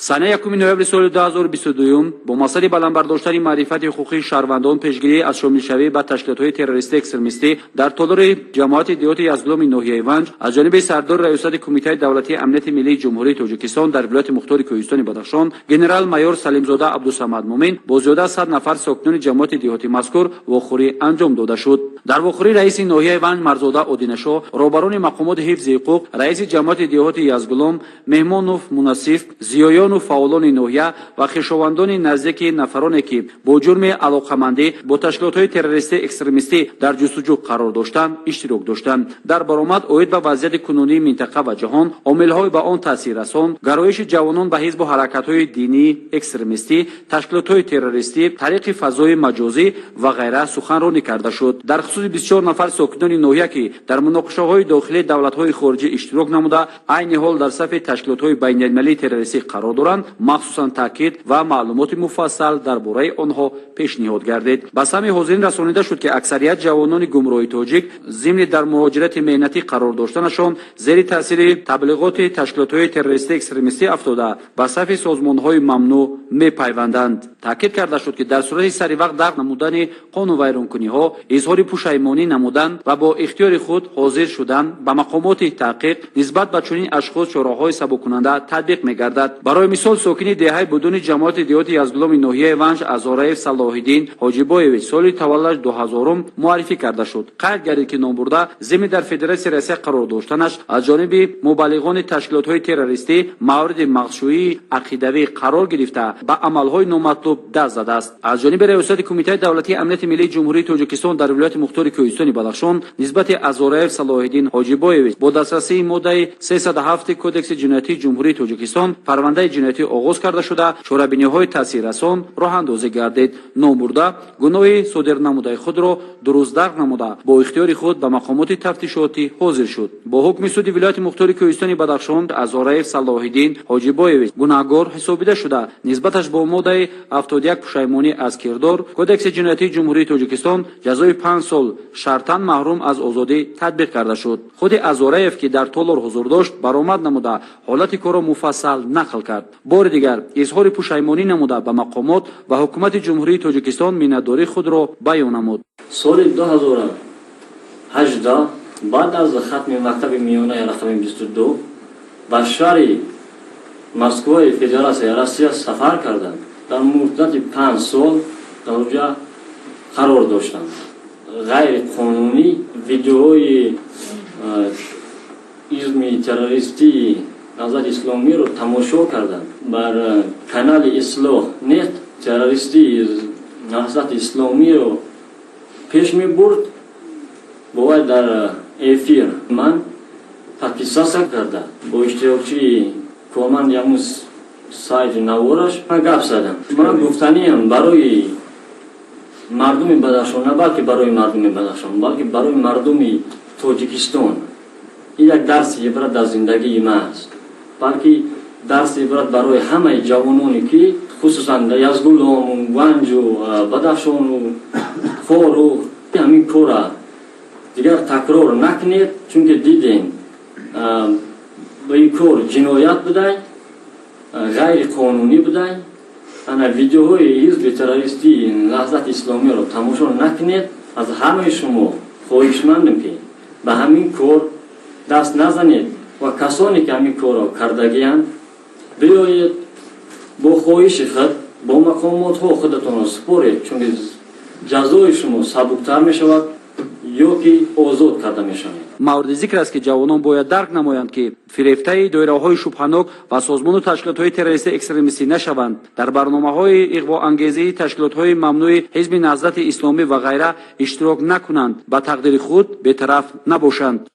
سنه 1 نوامبر سال 2022 با مقصد بلندبرداشتن معرفت حقوقی شهروندان پیشگیری از شامل‌شوی به تشکیلات‌های تروریستی اکستریمیستی در تالار جماعت دیوت یزدگلوم ناحیه ونج از جانب سردار ریاست کمیته دولتی امنیت ملی جمهوری تاجیکستان در ولایت مختار کوهستان بدخشان گنرال مایور سلیمزاده عبدالصمد مومن با زیاده از 100 نفر ساکنان جماعت دیوتی مذکور واخوری انجام داده شد. در واخوری رئیس ناحیه ونج مرزاده اودینشو، رهبران مقامات حفظ حقوق، رئیس جماعت دیوت یزدگلوم مهمانوف منصف، زیایان و فعالان ناحیه و خویشاوندان نزدیک نفرانی که با جرم علاقمندی با تشکیلات‌های تروریستی اکستریمیستی در جستجو قرار داشتند اشتراک داشتند. در برآمد اوید به وضعیت کنونی منطقه و جهان، عامل‌های به آن تاثیر رسان، گرایش جوانان به حزب و حرکت‌های دینی اکستریمیستی، تشکیلات‌های تروریستی، طریق فضای مجازی و غیره سخنرانی کرده شد. در خصوص 24 نفر ساکنان ناحیه که در مناقشه‌های داخلی دولت‌های خارجی اشتراک نموده، عین حال در صف تشکیلات‌های بین‌المللی تروریستی قرار دارند، مخصوصاً تاکید و معلومات مفصل درباره آنها پیشنهاد گردید. به سمع حاضرین رسانیده شد که اکثریت جوانان گمراه تاجیک ضمن در مهاجرت مهنتی قرار داشتنشان زیر تاثیر تبلیغات تشکیلات‌های تروریستی اکستریمیستی افتاده به صف سازمان‌های ممنوع می‌پیوندند. تاکید کرده شد که در صورت سری وقت در نمودن قانون ویرانکنی‌ها اظهار پشیمانی نمودند و با اختیار خود حاضر شدند به مقامات تحقیق نسبت به چنین اشخاص چراهای سبک‌کننده تطبیق می‌گردد. برای مثال ساکن دهه بدون جماعت دیوت یزدگلوم ناحیه ونج ازاریف صلاح‌الدین حاجیبایویچ سال تولد 2000 معرفی کرده شد. قید گردید که نام برده ضمن در فدراسیون رئیس قرار داشتنش از جانب مبلغان تشکیلات‌های تروریستی مورد مغشویی عقیدوی قرار گرفته به عمل‌های نامطلوب دست زده است. از جانب ریاست کمیته دولتی امنیت ملی جمهوری تاجیکستان در ولایت مختار کوهستان بدخشان نسبت ازاریف صلاح‌الدین حاجیبایویچ با دسترسی ماده 307 کدکس جنایتی جمهوری تاجیکستان پرونده جنایتی آغاز کرده شده چاره‌بینی‌های تاثیررسان راه اندازی گردید. نامبرده گناه صادر نموده خود را درست درک نموده با اختیار خود به مقامات تفتیشاتی حاضر شد. با حکم سود ولایت مختار کوهستان بدخشان ازاریف صلاح‌الدین حاجیبایویچ گناهکار حسابیده شده نسبتش با ماده 71 پشیمانی از کردار کدکس جنایتی جمهوری تاجیکستان جزای 5 سال شرطاً محروم از آزادی تطبیق کرده شد. خود ازاریف که در تالار حضور داشت برآمد نموده حالت کار را مفصل نقل کرد. بار دیگر اظهار پشیمانی نموده به مقامات و حکومت جمهوری تاجیکستان میانه‌داری خود را بیان نمود. سال 2018 بعد از ختم مکتب میانه رقم 22 به شهر مسکو فدراسیون روسیه سفر کردند. در مدت 5 سال در اونجا قرار داشتند. غیر قانونی ویدیوهای ایزمی تروریستی نظر اسلامی رو تماشا کردند. بر کانال اصلاح نت تروریستی نهضت اسلامی رو پیش می برد. باید در افیر من تحقیقات کردم با اشتراکی کارمند یاموس سایت نوارش گپ زدم. من گفتنیم برای مردم بدخشان نه بلکه برای مردم بدخشان بلکه برای مردم تاجیکستان یک درس عبرت در زندگی ما است. بلکه درس عبرت برای همه جوانانی که خصوصا یزدگلوم، ونج و بدخشان و خور و همین کار دیگر تکرار نکنید چون که دیدین به این کار جنایت بدهید غیر قانونی بدهید. انا ویدیوهای حزب تروریستی نهضت اسلامی رو تماشا نکنید. از همه شما خواهشمندم که به همین کار دست نزنید و کسانی که همین کار را کردگی‌اند بیایید با خواهش خود با مقامات ها خودتان را سپارید چون جزای شما سبکتر می شود یا که آزاد کرده می شوید. مورد ذکر است که جوانان باید درک نمایند که فریفته دایره‌های شبهه‌ناک و سازمان و تشکیلات‌های تروریستی اکستریمیستی نشوند. در برنامه‌های اغوا انگیزی تشکیلات‌های ممنوع حزب نهضت اسلامی و غیره اشتراک نکنند. با تقدیر خود بی‌طرف نباشند.